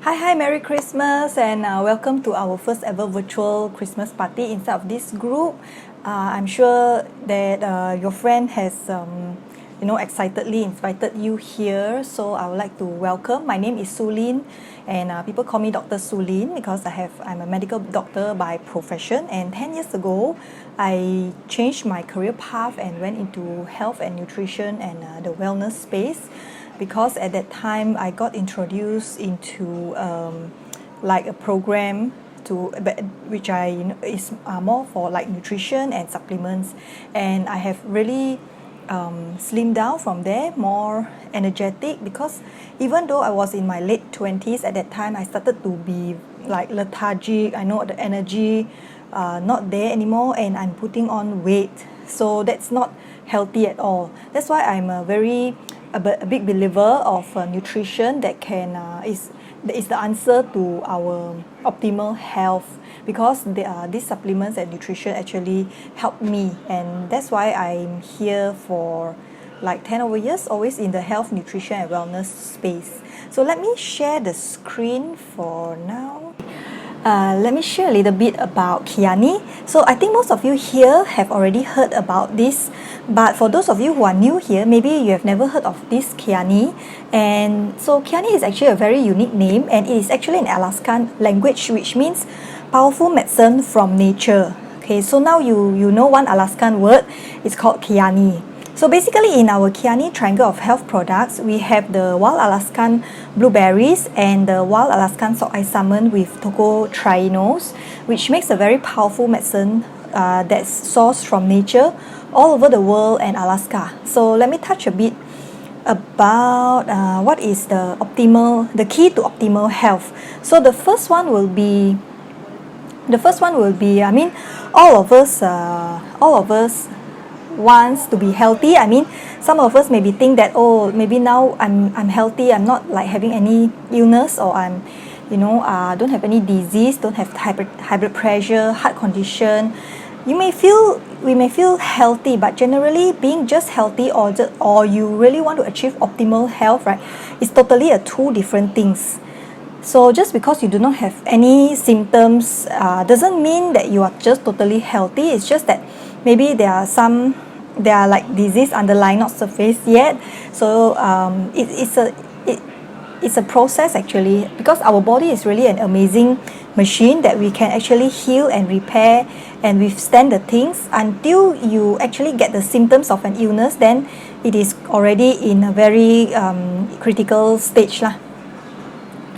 Hi, Merry Christmas, and welcome to our first ever virtual Christmas party inside of this group. I'm sure that your friend has, excitedly invited you here. So I would like to welcome. My name is Sulin, and people call me Dr. Sulin because I'm a medical doctor by profession. And 10 years ago, I changed my career path and went into health and nutrition and the wellness space. Because at that time I got introduced into like a program which is more for like nutrition and supplements, and I have really slimmed down from there, more energetic, because even though I was in my late 20s at that time, I started to be like lethargic. I know the energy not there anymore, and I'm putting on weight, so that's not healthy at all. That's why I'm a big believer of nutrition that is the answer to our optimal health, because these supplements and nutrition actually help me, and that's why I'm here for like 10 over years, always in the health, nutrition and wellness space. So let me share the screen for now. Let me share a little bit about Kyani. So I think most of you here have already heard about this, but for those of you who are new here, maybe you have never heard of this Kyani. And so Kyani is actually a very unique name, and it is actually an Alaskan language, which means powerful medicine from nature. Okay, so now you know one Alaskan word, it's called Kyani. So basically in our Kyani triangle of health products, we have the wild Alaskan blueberries and the wild Alaskan sockeye salmon with tocotrienols, which makes a very powerful medicine that's sourced from nature all over the world and Alaska. So let me touch a bit about what is the key to optimal health. So the first one will be, I mean, all of us wants to be healthy. I mean, some of us maybe think that, oh, maybe now I'm healthy, I'm not like having any illness, or I'm don't have any disease, don't have high blood pressure, heart condition. We may feel healthy, but generally being just healthy or you really want to achieve optimal health, right, is totally two different things. So just because you do not have any symptoms doesn't mean that you are just totally healthy. It's just that maybe there are like disease underlying, not surfaced yet. So it's a process actually, because our body is really an amazing machine that we can actually heal and repair and withstand the things until you actually get the symptoms of an illness. Then it is already in a very critical stage lah.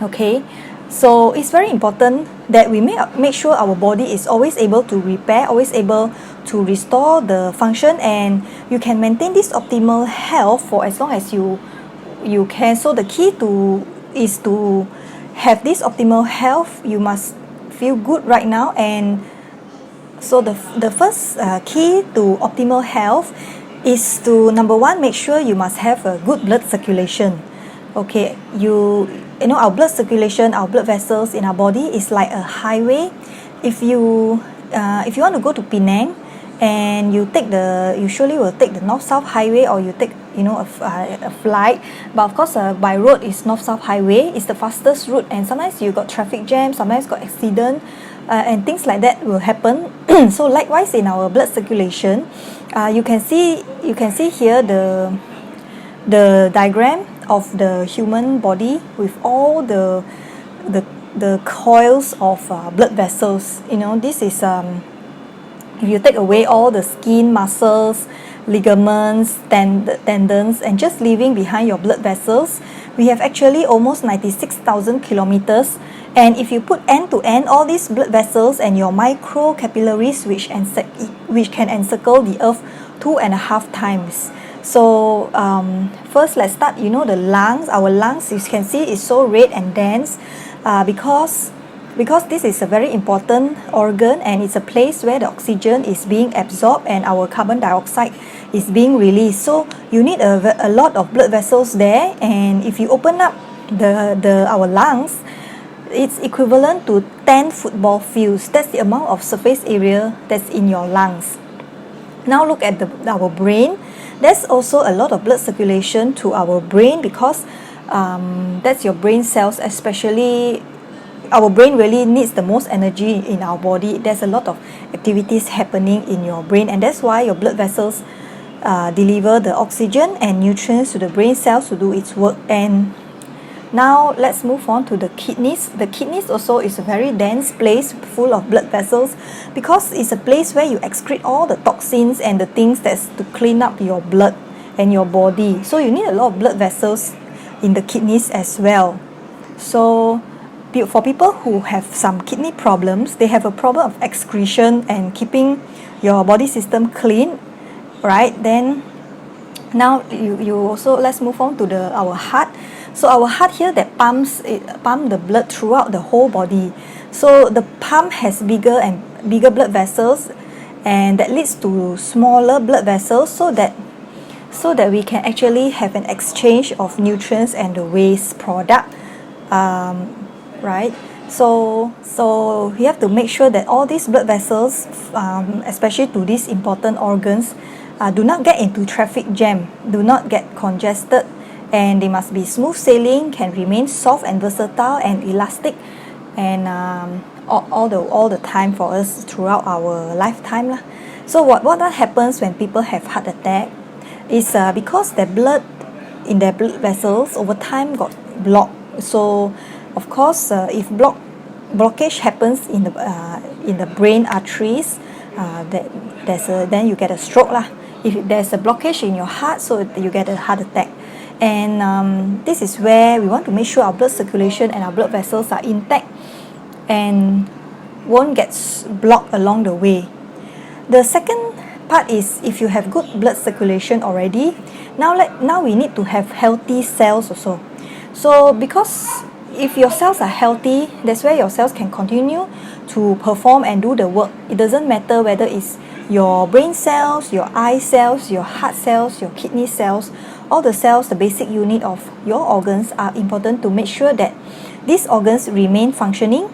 Okay, so it's very important that we make sure our body is always able to repair, always able to restore the function, and you can maintain this optimal health for as long as you can. So the key is to have this optimal health. You must feel good right now, and so the first key to optimal health is to, number one, make sure you must have a good blood circulation. Okay, you know our blood circulation, our blood vessels in our body is like a highway. If you want to go to Penang, and you usually will take the north-south highway, or you take a flight, but of course by road is north-south highway, is the fastest route, and sometimes you got traffic jam, sometimes got accident, and things like that will happen. So likewise in our blood circulation, you can see here the diagram of the human body with all the coils of blood vessels. This is if you take away all the skin, muscles, ligaments, tendons, and just leaving behind your blood vessels, we have actually almost 96,000 kilometers. And if you put end to end all these blood vessels and your micro capillaries, which can encircle the earth 2.5 times. So first let's start, the lungs. Our lungs, you can see, is so red and dense because this is a very important organ, and it's a place where the oxygen is being absorbed and our carbon dioxide is being released. So you need a lot of blood vessels there, and if you open up our lungs, it's equivalent to 10 football fields. That's the amount of surface area that's in your lungs. Now look at our brain. There's also a lot of blood circulation to our brain, because That's your brain cells, especially our brain really needs the most energy in our body. There's a lot of activities happening in your brain, and that's why your blood vessels deliver the oxygen and nutrients to the brain cells to do its work. And now let's move on to the kidneys. The kidneys also is a very dense place full of blood vessels, because it's a place where you excrete all the toxins and the things that's to clean up your blood and your body. So you need a lot of blood vessels in the kidneys as well. So for people who have some kidney problems, they have a problem of excretion and keeping your body system clean, right? Then now you also, let's move on to our heart. So our heart here that pumps the blood throughout the whole body. So the pump has bigger blood vessels, and that leads to smaller blood vessels, so that we can actually have an exchange of nutrients and the waste product, right? So you have to make sure that all these blood vessels, especially to these important organs, do not get into traffic jam, do not get congested, and they must be smooth sailing, can remain soft and versatile and elastic, and all the time for us throughout our lifetime lah. So what happens when people have heart attack is because the blood in their blood vessels over time got blocked. So of course, if blockage happens in the brain arteries, then you get a stroke lah. If there's a blockage in your heart, so you get a heart attack. And this is where we want to make sure our blood circulation and our blood vessels are intact and won't get blocked along the way. The second part is, if you have good blood circulation already, now we need to have healthy cells also. So because if your cells are healthy, that's where your cells can continue to perform and do the work. It doesn't matter whether it's your brain cells, your eye cells, your heart cells, your kidney cells. All the cells, the basic unit of your organs, are important to make sure that these organs remain functioning.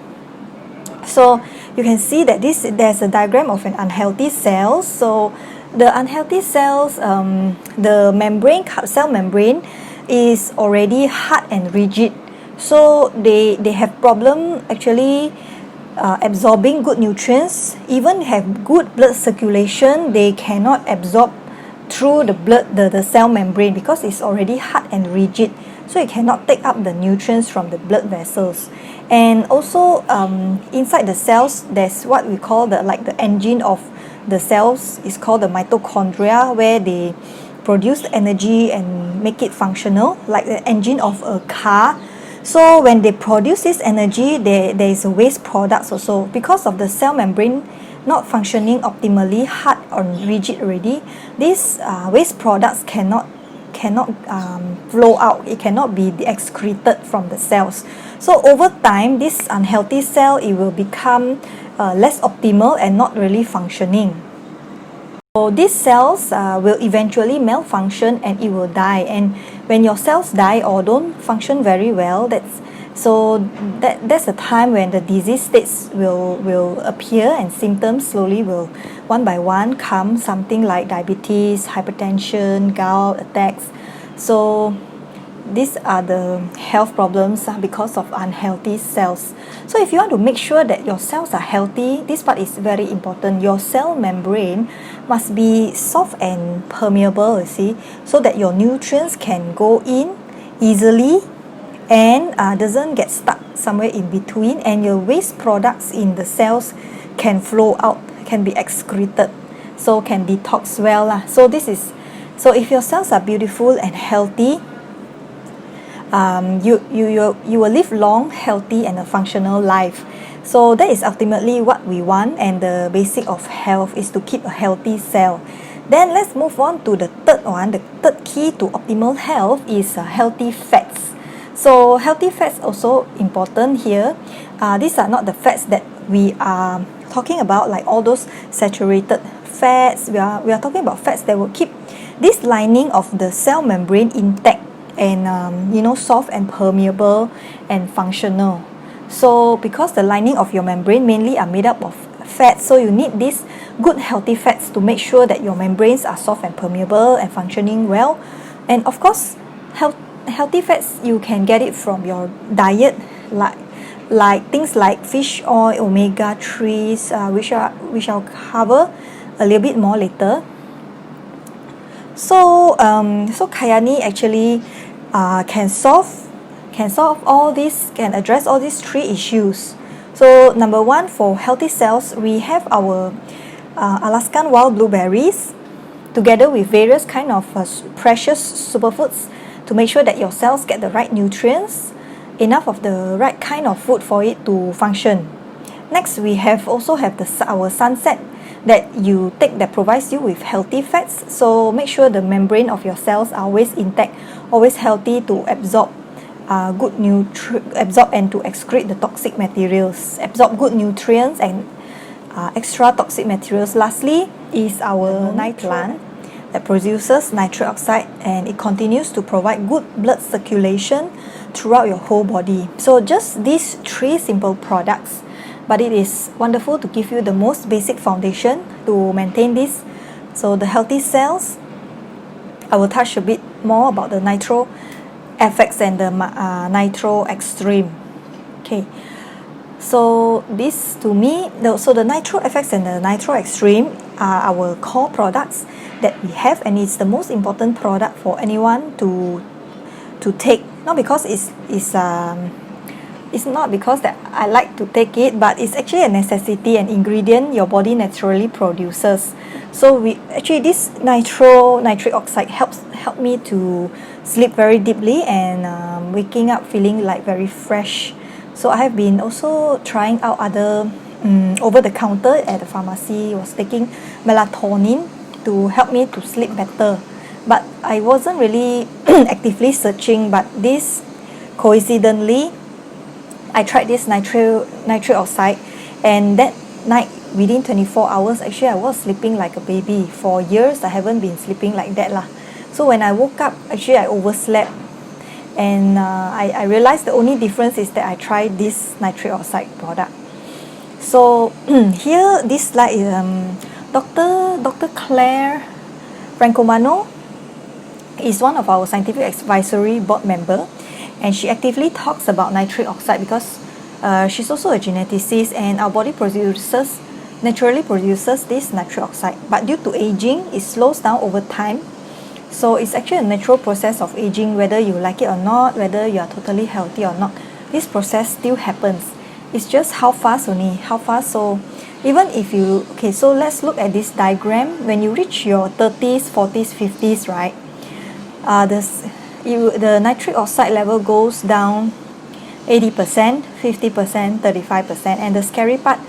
So you can see that there's a diagram of an unhealthy cell. So the unhealthy cells, the cell membrane is already hard and rigid. So they have problem actually absorbing good nutrients. Even have good blood circulation, they cannot absorb through the cell membrane, because it's already hard and rigid, so it cannot take up the nutrients from the blood vessels. And also inside the cells, there's what we call the engine of the cells is called the mitochondria, where they produce the energy and make it functional, like the engine of a car. So when they produce this energy, there is a waste products also, because of the cell membrane not functioning optimally, hard or rigid already. These waste products cannot flow out. It cannot be excreted from the cells. So over time, this unhealthy cell, it will become less optimal and not really functioning. So these cells will eventually malfunction and it will die. And when your cells die or don't function very well, that's the time when the disease states will appear, and symptoms slowly will one by one come, something like diabetes, hypertension, gout, attacks. So these are the health problems because of unhealthy cells. So if you want to make sure that your cells are healthy, this part is very important. Your cell membrane must be soft and permeable, you see, so that your nutrients can go in easily and doesn't get stuck somewhere in between, and your waste products in the cells can flow out, can be excreted, so can detox well lah. So if your cells are beautiful and healthy, you will live long, healthy, and a functional life. So that is ultimately what we want, and the basic of health is to keep a healthy cell. Then let's move on to the third one. The third key to optimal health is healthy fats. So healthy fats also important here. These are not the fats that we are talking about, like all those saturated fats. We are talking about fats that will keep this lining of the cell membrane intact and soft and permeable and functional. So because the lining of your membrane mainly are made up of fats, so you need these good healthy fats to make sure that your membranes are soft and permeable and functioning well. And of course, healthy fats, you can get it from your diet, like things like fish oil, omega-3s, which I'll cover a little bit more later. So Kyani actually can solve all this, can address all these three issues. So number one, for healthy cells, we have our Alaskan wild blueberries, together with various kind of precious superfoods, to make sure that your cells get the right nutrients, enough of the right kind of food for it to function. Next, we also have our sunset that you take, that provides you with healthy fats. So make sure the membrane of your cells are always intact, always healthy to absorb absorb and to excrete the toxic materials, absorb good nutrients and extra toxic materials. Lastly is our night plant that produces nitric oxide, and it continues to provide good blood circulation throughout your whole body. So just these three simple products, but it is wonderful to give you the most basic foundation to maintain this. So the healthy cells, I will touch a bit more about the Nitro FX and the Nitro Extreme. Okay, so this to me, so the Nitro FX and the Nitro Extreme are our core products that we have, and it's the most important product for anyone to take. Not because it's not because that I like to take it, but it's actually a necessity, an ingredient your body naturally produces. So this nitric oxide help me to sleep very deeply, and waking up feeling like very fresh. So I have been also trying out other over the counter at the pharmacy, was taking melatonin to help me to sleep better. But I wasn't really actively searching, but this coincidentally, I tried this nitric oxide, and that night, within 24 hours, actually I was sleeping like a baby. For years I haven't been sleeping like that lah. So when I woke up, actually I overslept, and I realized the only difference is that I tried this nitric oxide product. So here, this slide is Dr. Claire Francomano is one of our scientific advisory board member, and she actively talks about nitric oxide because she's also a geneticist, and our body naturally produces this nitric oxide, but due to aging, it slows down over time. So it's actually a natural process of aging, whether you like it or not, whether you are totally healthy or not. This process still happens. It's just how fast only, how fast. So even if you, okay, so let's look at this diagram. When you reach your 30s, 40s, 50s, right, the nitric oxide level goes down 80%, 50%, 35%. And the scary part,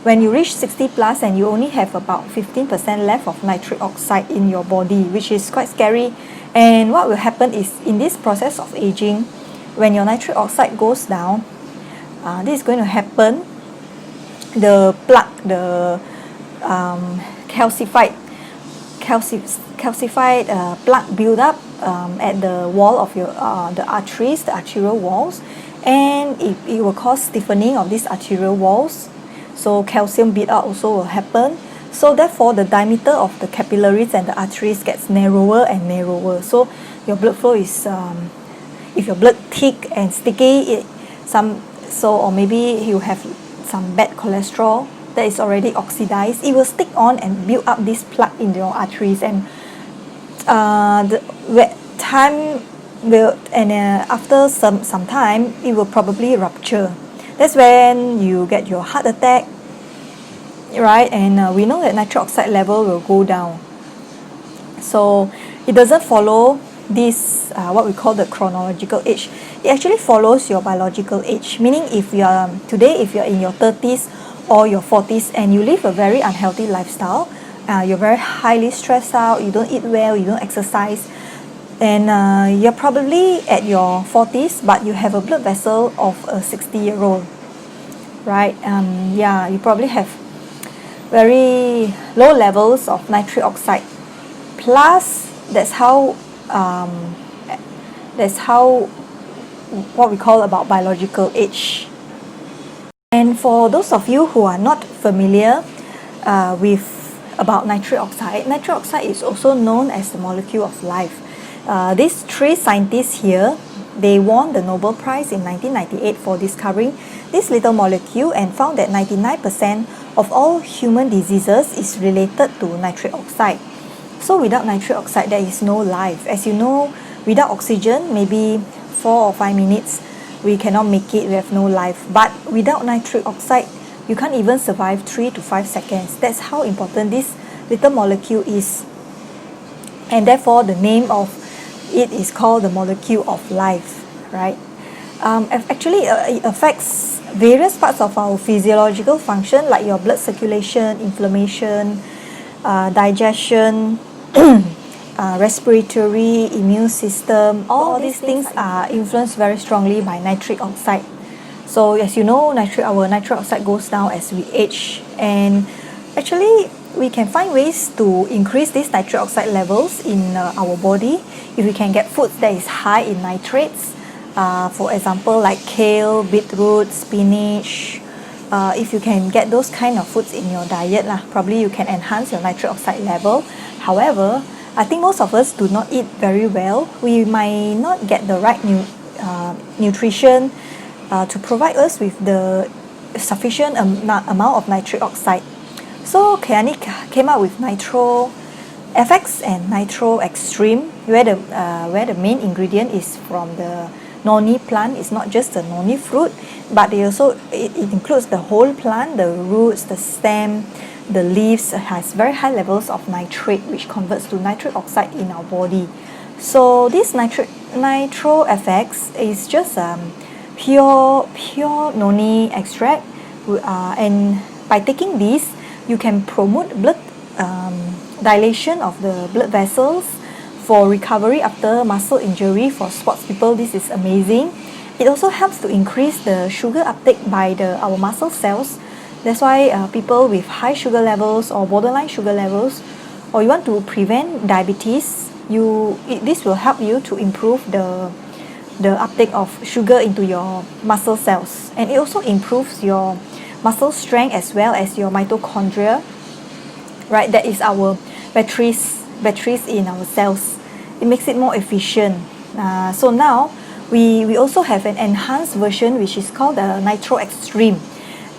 when you reach 60 plus and you only have about 15% left of nitric oxide in your body, which is quite scary. And what will happen is, in this process of aging, when your nitric oxide goes down, this is going to happen. The plaque, the calcified plaque build up at the wall of your the arteries, the arterial walls, and it will cause stiffening of these arterial walls. So calcium build-up also will happen. So therefore, the diameter of the capillaries and the arteries gets narrower and narrower. So your blood flow is, if your blood thick and sticky, or maybe you have some bad cholesterol that is already oxidized, it will stick on and build up this plaque in your arteries, and after some time, it will probably rupture. That's when you get your heart attack, right? And we know that nitric oxide level will go down. So it doesn't follow this, what we call the chronological age. It actually follows your biological age. Meaning, if you are in your 30s or your 40s and you live a very unhealthy lifestyle, you're very highly stressed out, you don't eat well, you don't exercise, and you're probably at your 40s, but you have a blood vessel of a 60-year-old, right? You probably have very low levels of nitric oxide. Plus, that's how what we call about biological age. And for those of you who are not familiar about nitric oxide is also known as the molecule of life. These three scientists here, they won the Nobel Prize in 1998 for discovering this little molecule and found that 99% of all human diseases is related to nitric oxide. So without nitric oxide, there is no life. As you know, without oxygen, maybe 4 or 5 minutes, we cannot make it, we have no life. But without nitric oxide, you can't even survive 3 to 5 seconds. That's how important this little molecule is. And therefore, the name of it is called the molecule of life, right? Actually, it affects various parts of our physiological function, like your blood circulation, inflammation, digestion, respiratory, immune system. All these things are influenced very strongly by nitric oxide. So as you know, our nitric oxide goes down as we age, and actually we can find ways to increase these nitric oxide levels in our body if we can get foods that is high in nitrates. For example, like kale, beetroot, spinach. If you can get those kind of foods in your diet, probably you can enhance your nitric oxide level. However, I think most of us do not eat very well. We might not get the right nutrition to provide us with the sufficient amount of nitric oxide. So Keani came up with Nitro FX and Nitro Extreme, where the main ingredient is from the noni plant. It's not just the noni fruit, but it includes the whole plant, the roots, the stem, the leaves. Has very high levels of nitrate, which converts to nitric oxide in our body. So this Nitro FX is just pure noni extract, and by taking this, you can promote blood dilation of the blood vessels for recovery after muscle injury. For sports people, this is amazing. It also helps to increase the sugar uptake by our muscle cells. That's why people with high sugar levels or borderline sugar levels, or you want to prevent diabetes, this will help you to improve the uptake of sugar into your muscle cells, and it also improves your muscle strength as well as your mitochondria, right? That is our batteries in our cells. It makes it more efficient. So now we also have an enhanced version, which is called the Nitro Extreme.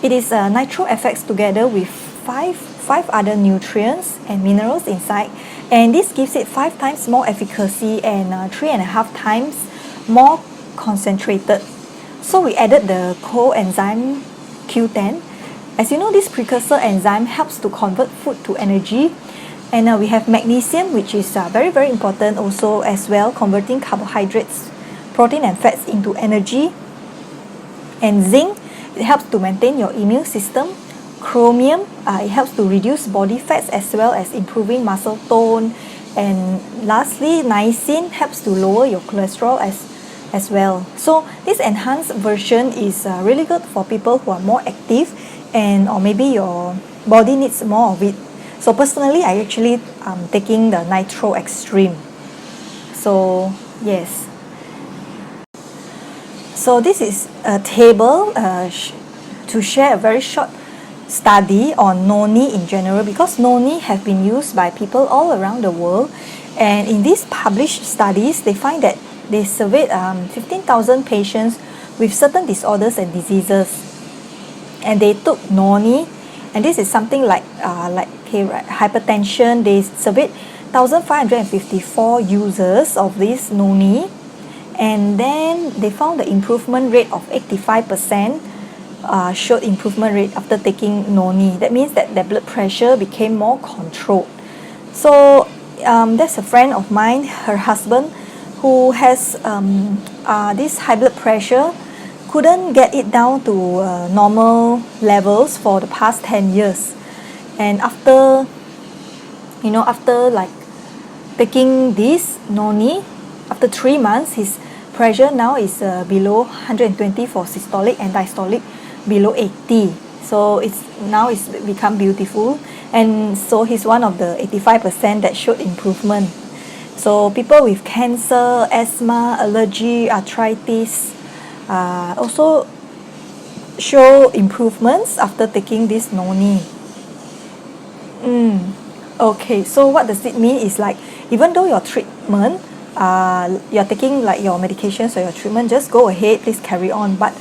It is Nitro FX together with five other nutrients and minerals inside, and this gives it 5 times more efficacy and 3.5 times more concentrated. So we added the coenzyme Q10. As you know, this precursor enzyme helps to convert food to energy. And we have magnesium, which is very, very important also as well, converting carbohydrates, protein and fats into energy. And zinc, it helps to maintain your immune system. Chromium, it helps to reduce body fats as well as improving muscle tone. And lastly, niacin helps to lower your cholesterol as well. So this enhanced version is really good for people who are more active, or maybe your body needs more of it. So personally, I actually taking the Nitro Extreme. So yes. So this is a table to share a very short study on noni in general, because noni have been used by people all around the world, and in these published studies, they find that they surveyed 15,000 patients with certain disorders and diseases, and they took noni, and this is something like hypertension. They surveyed 1,554 users of this noni, and then they found the improvement rate of 85%. Showed improvement rate after taking noni. That means that their blood pressure became more controlled. So that's a friend of mine, her husband, who has this high blood pressure, couldn't get it down to normal levels for the past 10 years. And after like taking this noni, after 3 months, his pressure now is below 120 for systolic and diastolic below 80. So it's become beautiful, and so he's one of the 85% that showed improvement. So people with cancer, asthma, allergy, arthritis also show improvements after taking this noni. Okay, so what does it mean is, like, even though your treatment you're taking like your medications or your treatment, just go ahead, please carry on. But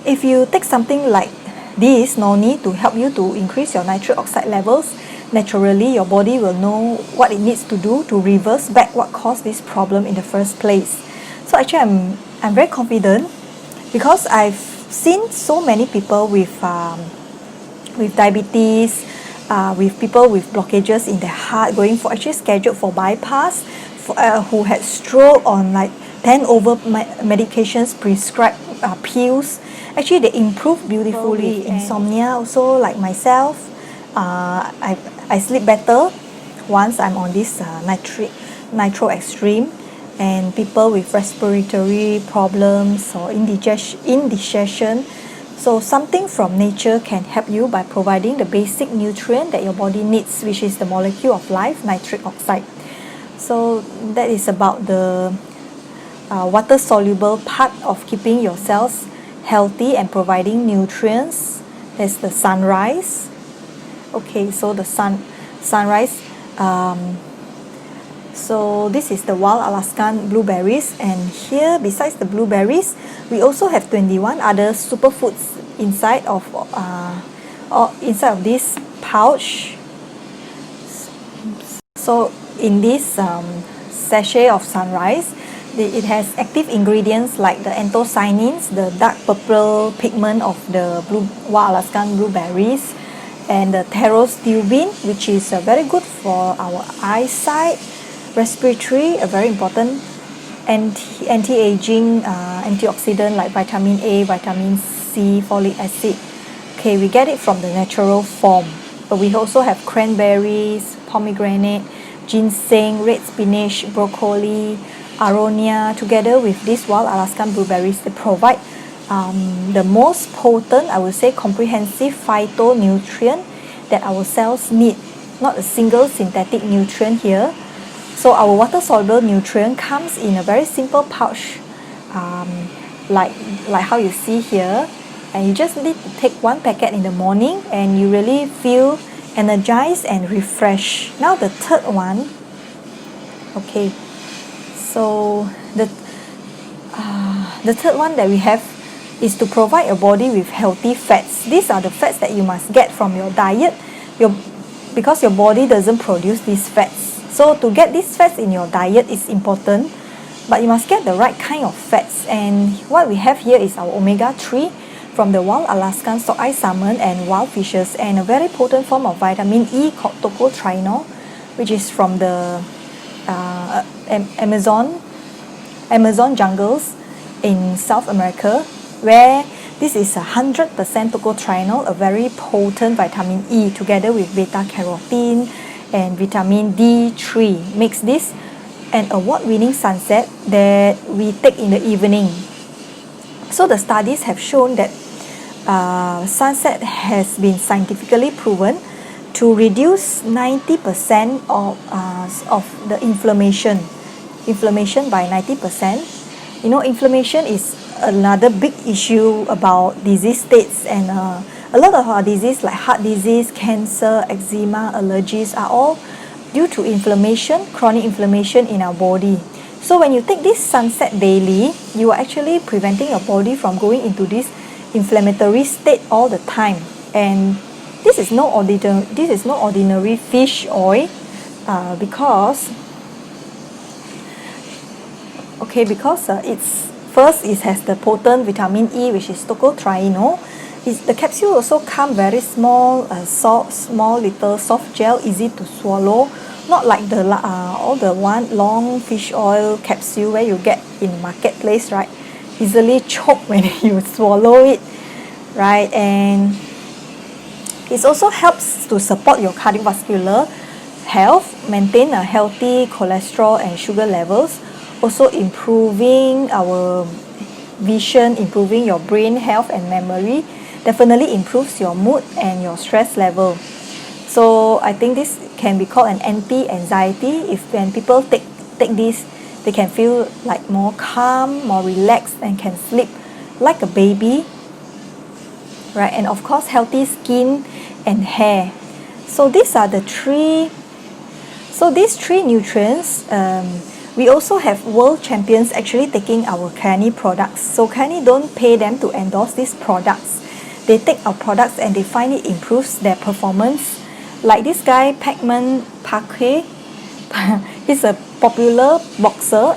if you take something like this, noni, to help you to increase your nitric oxide levels, naturally your body will know what it needs to do to reverse back what caused this problem in the first place. So actually I'm very confident, because I've seen so many people with diabetes, with people with blockages in their heart going for actually scheduled for bypass, who had stroke on like 10 over medications prescribed pills. Actually they improve beautifully. Insomnia also, like myself, I sleep better once I'm on this nitro extreme. And people with respiratory problems or indigestion. So something from nature can help you by providing the basic nutrient that your body needs, which is the molecule of life, nitric oxide. So that is about the water soluble part of keeping your cells healthy and providing nutrients. There's the sunrise. Okay, so the sunrise. So this is the wild Alaskan blueberries, and here besides the blueberries, we also have 21 other superfoods inside of this pouch. So in this sachet of sunrise, it has active ingredients like the anthocyanins, the dark purple pigment of the wild Alaskan blueberries, and the pterostubin, which is very good for our eyesight. Respiratory, a very important anti-aging antioxidant like vitamin A, vitamin C, folic acid. Okay, we get it from the natural form. But we also have cranberries, pomegranate, ginseng, red spinach, broccoli, aronia. Together with these wild Alaskan blueberries, they provide the most potent, I would say, comprehensive phytonutrient that our cells need. Not a single synthetic nutrient here. So our water-soluble nutrient comes in a very simple pouch, like how you see here, and you just need to take one packet in the morning and you really feel energized and refreshed. Now the third one, okay, so the third one that we have is to provide your body with healthy fats. These are the fats that you must get from your diet, because your body doesn't produce these fats. So to get these fats in your diet is important, but you must get the right kind of fats. And what we have here is our omega-3 from the wild Alaskan sockeye salmon and wild fishes, and a very potent form of vitamin E called tocotrienol, which is from the Amazon jungles in South America, where this is 100% tocotrienol, a very potent vitamin E, together with beta-carotene and vitamin D3, makes this an award-winning sunset that we take in the evening. So the studies have shown that sunset has been scientifically proven to reduce 90% of the inflammation by 90%. You know, inflammation is another big issue about disease states, and a lot of our disease like heart disease, cancer, eczema, allergies are all due to inflammation, chronic inflammation in our body. So when you take this sunset daily, you are actually preventing your body from going into this inflammatory state all the time. And this is no ordinary fish oil, because it has the potent vitamin E, which is tocotrienol. The capsule also come very small, small little soft gel, easy to swallow. Not like the all the one long fish oil capsule where you get in marketplace, right? Easily choke when you swallow it, right? And it also helps to support your cardiovascular health, maintain a healthy cholesterol and sugar levels, also improving our vision, improving your brain health and memory, definitely improves your mood and your stress level. So I think this can be called an anti-anxiety. When people take this, they can feel like more calm, more relaxed, and can sleep like a baby, right? And of course, healthy skin and hair. So these are the three. So these three nutrients We also have world champions actually taking our Kyani products. So Kyani don't pay them to endorse these products. They take our products and they find it improves their performance. Like this guy, Pacman Parque, he's a popular boxer,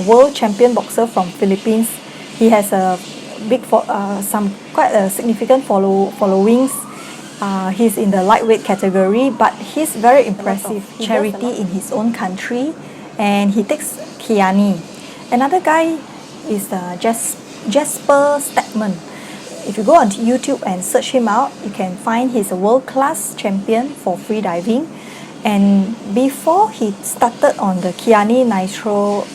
world champion boxer from Philippines. He has a quite a significant followings. He's in the lightweight category, but he's very impressive. Charity in his own country, and he takes Kyani. Another guy is Jasper Stedman. If you go on YouTube and search him out, you can find he's a world-class champion for free diving. And before he started on the Kyani Nitro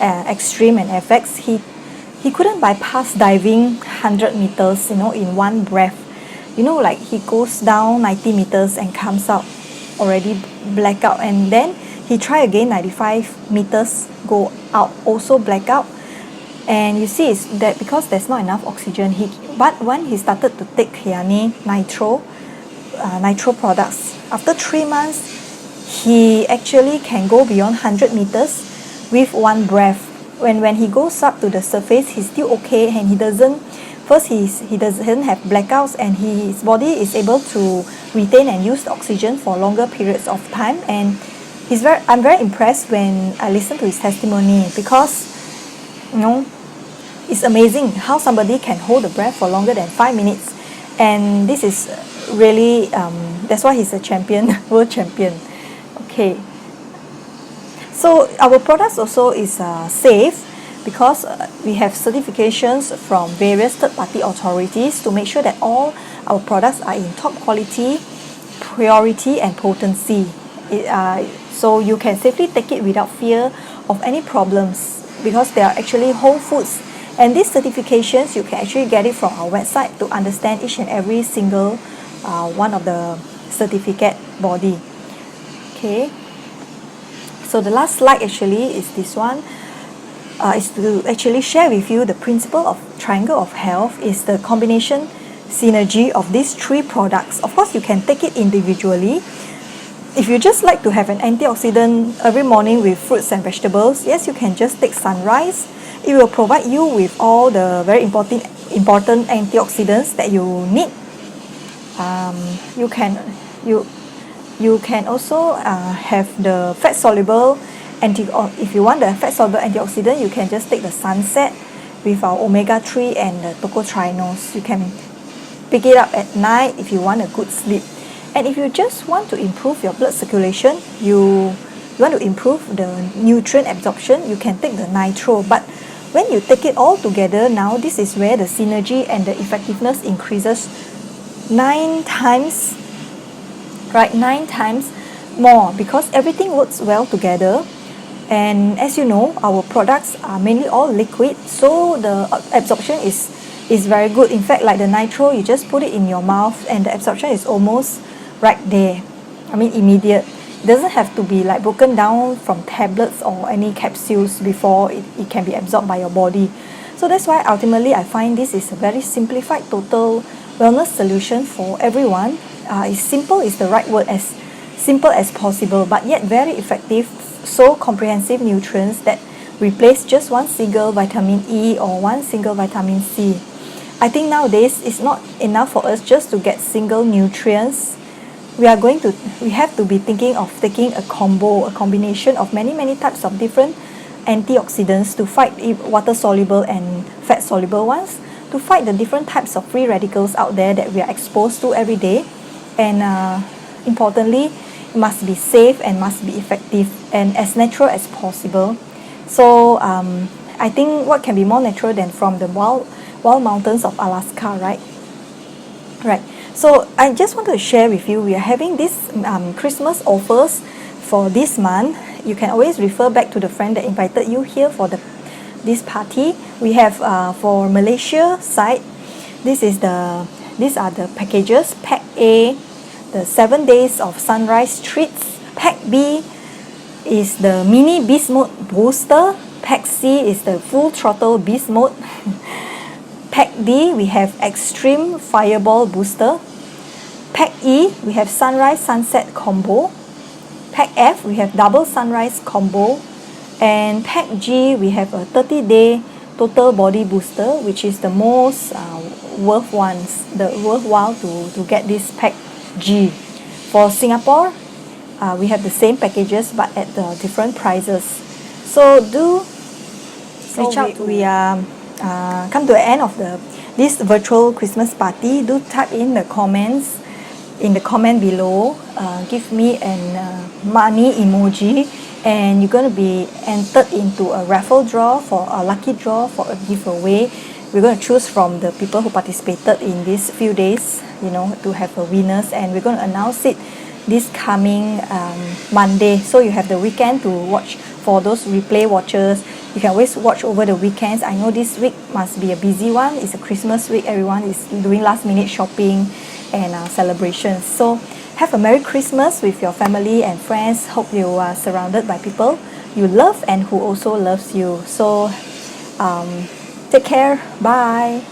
Extreme and FX, he couldn't bypass diving 100 meters, in one breath. Like he goes down 90 meters and comes out already blackout, and then he try again 95 meters, go out, also blackout. And you see is that because there's not enough oxygen, but when he started to take Kyani Nitro products, after 3 months, he actually can go beyond 100 meters with one breath. When he goes up to the surface, he's still okay, and he doesn't have blackouts, and his body is able to retain and use oxygen for longer periods of time. And I'm very impressed when I listen to his testimony, because it's amazing how somebody can hold the breath for longer than 5 minutes. And this is really that's why he's a champion, world champion. Okay, so our products also is safe, because we have certifications from various third-party authorities to make sure that all our products are in top quality, purity and potency. So you can safely take it without fear of any problems, because they are actually whole foods. And these certifications, you can actually get it from our website to understand each and every single one of the certificate body. Okay, so the last slide actually is this one. Is to actually share with you the principle of triangle of health, is the combination synergy of these 3 products. Of course, you can take it individually. If you just like to have an antioxidant every morning with fruits and vegetables, yes, you can just take Sunrise. It will provide you with all the very important antioxidants that you need. You can also have the fat soluble if you want the fat soluble antioxidant, you can just take the Sunset with our omega-3 and the tocotrienols. You can pick it up at night if you want a good sleep. And if you just want to improve your blood circulation, you want to improve the nutrient absorption, you can take the Nitro. But when you take it all together, now this is where the synergy and the effectiveness increases 9 times, right? 9 times more, because everything works well together. And as you know, our products are mainly all liquid, so the absorption is very good. In fact, like the Nitro, you just put it in your mouth and the absorption is almost right there. Immediate. It doesn't have to be like broken down from tablets or any capsules before it can be absorbed by your body. So that's why ultimately I find this is a very simplified total wellness solution for everyone. Simple is the right word, as simple as possible, but yet very effective. So comprehensive nutrients that replace just one single vitamin E or one single vitamin C. I think nowadays it's not enough for us just to get single nutrients. We have to be thinking of taking a combination of many types of different antioxidants to fight water soluble and fat soluble ones, to fight the different types of free radicals out there that we are exposed to every day. And importantly, it must be safe and must be effective and as natural as possible. So I think what can be more natural than from the wild mountains of Alaska, right? Right. So I just want to share with you, we are having this Christmas offers for this month. You can always refer back to the friend that invited you here for this party. We have for Malaysia side, these are the packages. Pack A, the 7 days of sunrise treats. Pack B is the mini beast mode booster. Pack C is the full throttle beast mode. Pack D, we have extreme fireball booster. Pack E, we have sunrise sunset combo. Pack F, we have double sunrise combo. And pack G, we have a 30-day total body booster, which is the most worthwhile to get this pack G. For Singapore, we have the same packages but at different prices. So reach out. We are come to the end of this virtual Christmas party. Do type in the comments in the comment below. Give me an money emoji, and you're going to be entered into a raffle draw for a lucky draw for a giveaway. We're going to choose from the people who participated in these few days, you know, to have a winners, and we're going to announce it this coming Monday. So you have the weekend to watch. For those replay watchers, you can always watch over the weekends. I know this week must be a busy one. It's a Christmas week. Everyone is doing last minute shopping and celebrations. So have a Merry Christmas with your family and friends. Hope you are surrounded by people you love and who also loves you. So take care. Bye.